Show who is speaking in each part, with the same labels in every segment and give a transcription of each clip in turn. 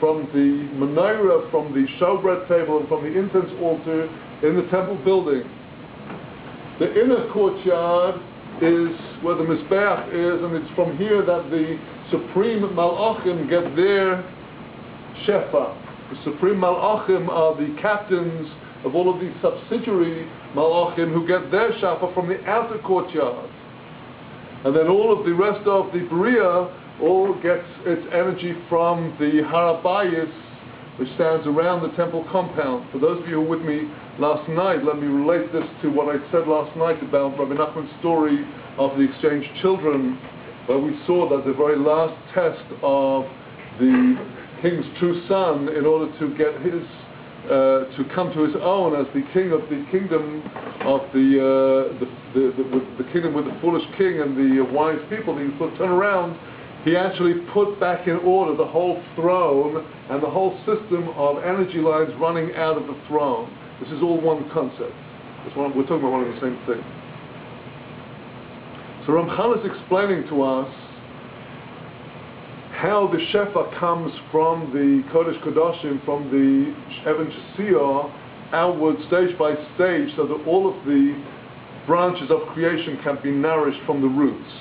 Speaker 1: from the menorah, from the showbread table, and from the incense altar in the temple building. The inner courtyard is where the Mizbeach is, and it's from here that the Supreme Malachim get their Shefa. The Supreme Malachim are the captains of all of these subsidiary Malachim who get their Shefa from the outer courtyard. And then all of the rest of the Bria all gets its energy from the Harabayis, which stands around the temple compound. For those of you who were with me last night, let me relate this to what I said last night about Rabbi Nachman's story of the exchanged children, where we saw that the very last test of the king's true son, in order to get his to come to his own as the king of the kingdom of the kingdom with the foolish king and the wise people, he would turn around. He actually put back in order the whole throne and the whole system of energy lines running out of the throne. This is all one concept. We're talking about one and the same thing. So Romchal is explaining to us how the Shefa comes from the Kodesh Kodashim, from the Even Shesiyah, outward stage by stage, so that all of the branches of creation can be nourished from the roots.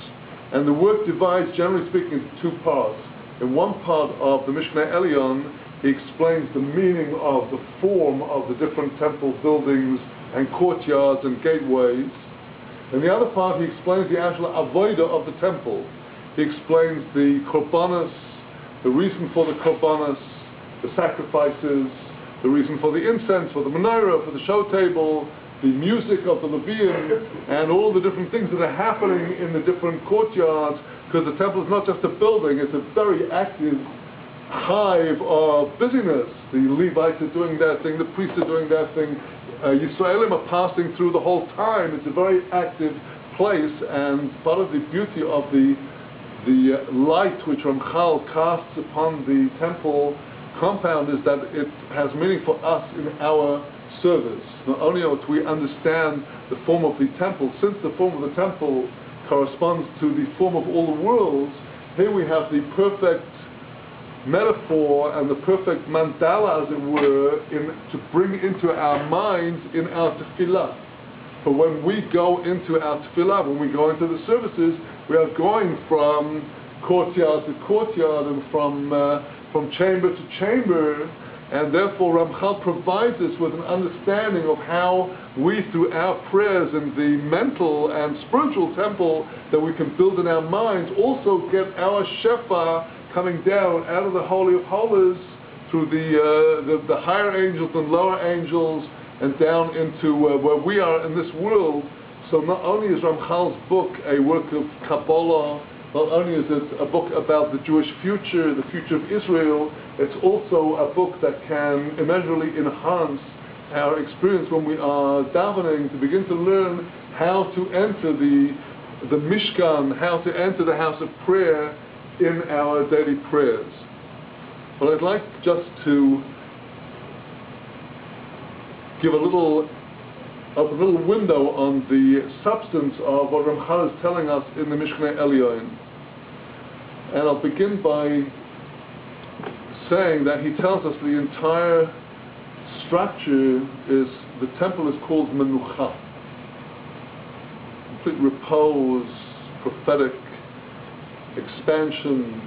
Speaker 1: And the work divides, generally speaking, into two parts. In one part of the Mishneh Elyon, he explains the meaning of the form of the different temple buildings and courtyards and gateways. In the other part, he explains the actual avodah of the temple. He explains the korbanos, the reason for the korbanos, the sacrifices, the reason for the incense, for the menorah, for the show table, the music of the Levium, and all the different things that are happening in the different courtyards, because the temple is not just a building, it's a very active hive of busyness. The Levites are doing their thing, the priests are doing their thing, Yisraelim are passing through the whole time. It's a very active place, and part of the beauty of the light which Romchal casts upon the temple compound is that it has meaning for us in our service. Not only do we understand the form of the temple, since the form of the temple corresponds to the form of all the worlds, here we have the perfect metaphor and the perfect mandala, as it were, to bring into our minds in our tefillah. But when we go into our tefillah, when we go into the services, we are going from courtyard to courtyard and from chamber to chamber, and therefore Romchal provides us with an understanding of how we, through our prayers in the mental and spiritual temple that we can build in our minds, also get our shefa coming down out of the Holy of Holies through the higher angels and lower angels and down into where we are in this world. So not only is Ramchal's book a work of Kabbalah, not only is it a book about the Jewish future, the future of Israel, it's also a book that can immeasurably enhance our experience when we are davening, to begin to learn how to enter the Mishkan, how to enter the house of prayer in our daily prayers. But I'd like just to give open a little window on the substance of what Romchal is telling us in the Mishneh Elyon. And I'll begin by saying that he tells us the entire structure is, the temple is called Menucha. Complete repose, prophetic expansion.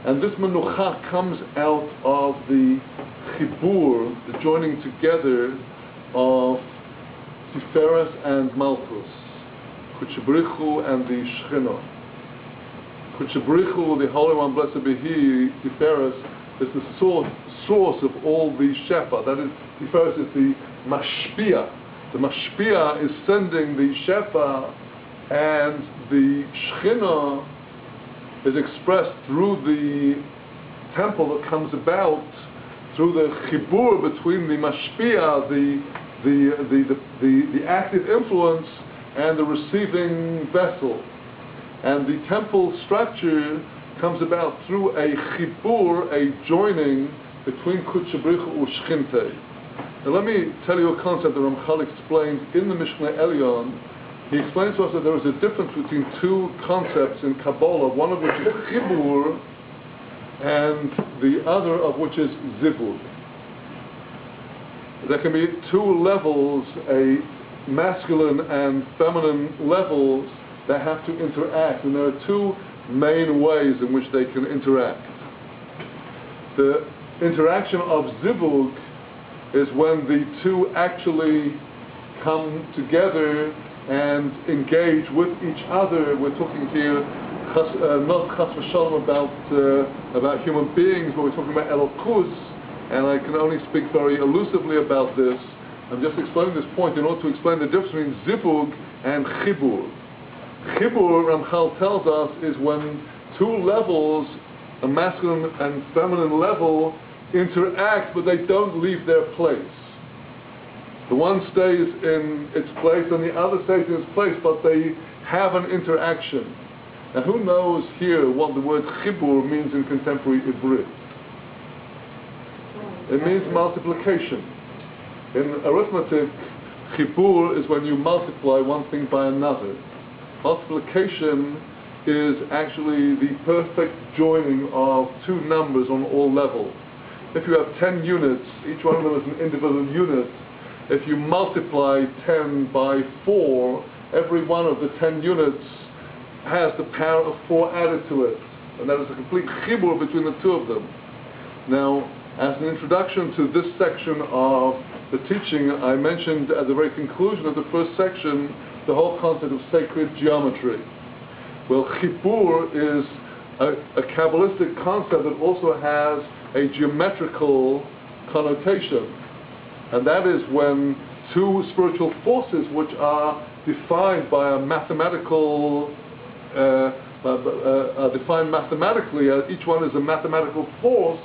Speaker 1: And this Menucha comes out of the Chibur, the joining together of Tiferes and Malchus, Kutshabrichu and the Shechina. Kutshabrichu, the Holy One, blessed be He, Tiferes, is the source of all the Shefa. That is, Tiferes is the Mashpia. The Mashpia is sending the Shefa, and the Shechina is expressed through the temple that comes about through the Chibur between the Mashpia, the active influence, and the receiving vessel. And the temple structure comes about through a Chibur, a joining between Kutshabrichu and Shechinte. Now let me tell you a concept that Romchal explains in the Mishneh Elyon. He explains to us that there is a difference between two concepts in Kabbalah, one of which is Chibur, and the other of which is zivug. There can be two levels, a masculine and feminine levels that have to interact, and there are two main ways in which they can interact. The interaction of zivug is when the two actually come together and engage with each other. We're talking here not chas v'shalom about human beings, but we're talking about elokus, and I can only speak very elusively about this. I'm just explaining this point in order to explain the difference between zivug and chibur. Chibur, Romchal tells us, is when two levels, a masculine and feminine level, interact, but they don't leave their place. The one stays in its place and the other stays in its place, but they have an interaction. Now, who knows here what the word chibur means in contemporary Ivrit? It means multiplication. In arithmetic, chibur is when you multiply one thing by another. Multiplication is actually the perfect joining of two numbers on all levels. If you have 10 units, each one of them is an individual unit. If you multiply 10 by 4, every one of the 10 units has the power of 4 added to it. And that is a complete chibur between the two of them. Now, as an introduction to this section of the teaching, I mentioned at the very conclusion of the first section the whole concept of sacred geometry. Well, chibur is a Kabbalistic concept that also has a geometrical connotation. And that is when two spiritual forces which are defined by a mathematical, defined mathematically, each one is a mathematical force,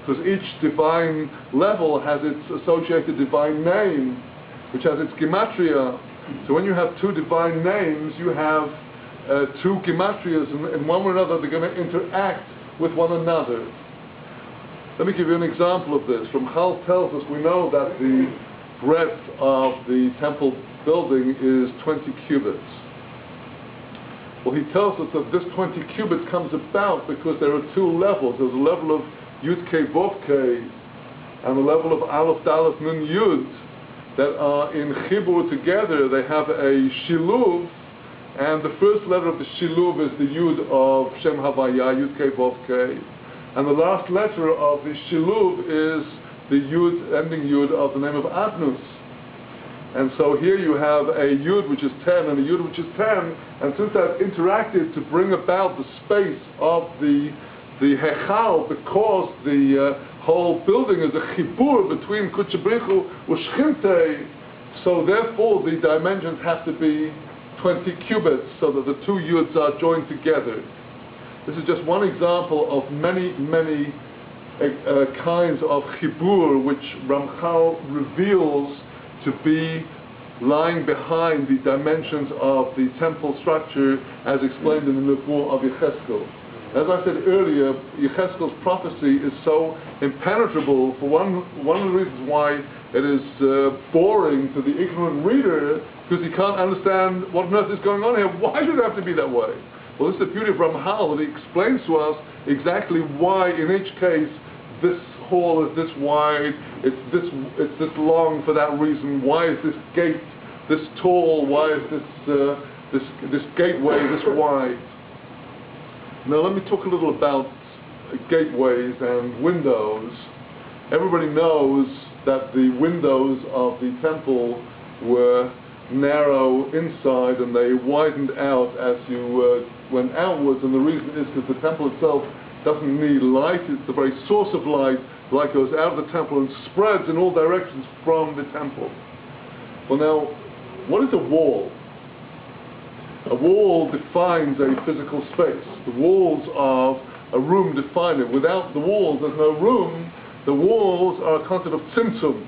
Speaker 1: because each divine level has its associated divine name, which has its gematria. So when you have two divine names, you have two gematrias, and one way or another they're going to interact with one another. Let me give you an example of this. Romchal tells us, we know that the breadth of the temple building is 20 cubits. Well, he tells us that this 20 cubits comes about because there are two levels. There's a level of Yud Kei Vov Kei and the level of Aleph Daleth Nun Yud that are in chibur together. They have a shiluv, and the first letter of the shiluv is the Yud of Shem Havaya, Yud Kei Vov Kei. And the last letter of the shiluv is the Yud, ending Yud of the name of Adnus. And so here you have a Yud which is 10 and a Yud which is 10, and since they've interacted to bring about the space of the Hechal, because the whole building is a chibur between Kudsha B'richu and Shchinte, so therefore the dimensions have to be 20 cubits so that the two Yuds are joined together. This is just one example of many, many kinds of chibur which Romchal reveals to be lying behind the dimensions of the temple structure as explained in the Nevuah of Yecheskel. As I said earlier, Yecheskel's prophecy is so impenetrable. For one of the reasons why it is boring to the ignorant reader, because he can't understand what on earth is going on here. Why should it have to be that way? Well, this is the beauty of Romchal, that he explains to us exactly why, in each case, this hall is this wide, it's this long for that reason. Why is this gate this tall? Why is this gateway this wide? Now let me talk a little about gateways and windows. Everybody knows that the windows of the temple were narrow inside and they widened out as you went outwards, and the reason is because the temple itself doesn't need light. It's the very source of light. Light goes out of the temple and spreads in all directions from the temple. Well, now, what is a wall? A wall defines a physical space. The walls of a room define it. Without the walls, there's no room. The walls are a concept of tzimtzum.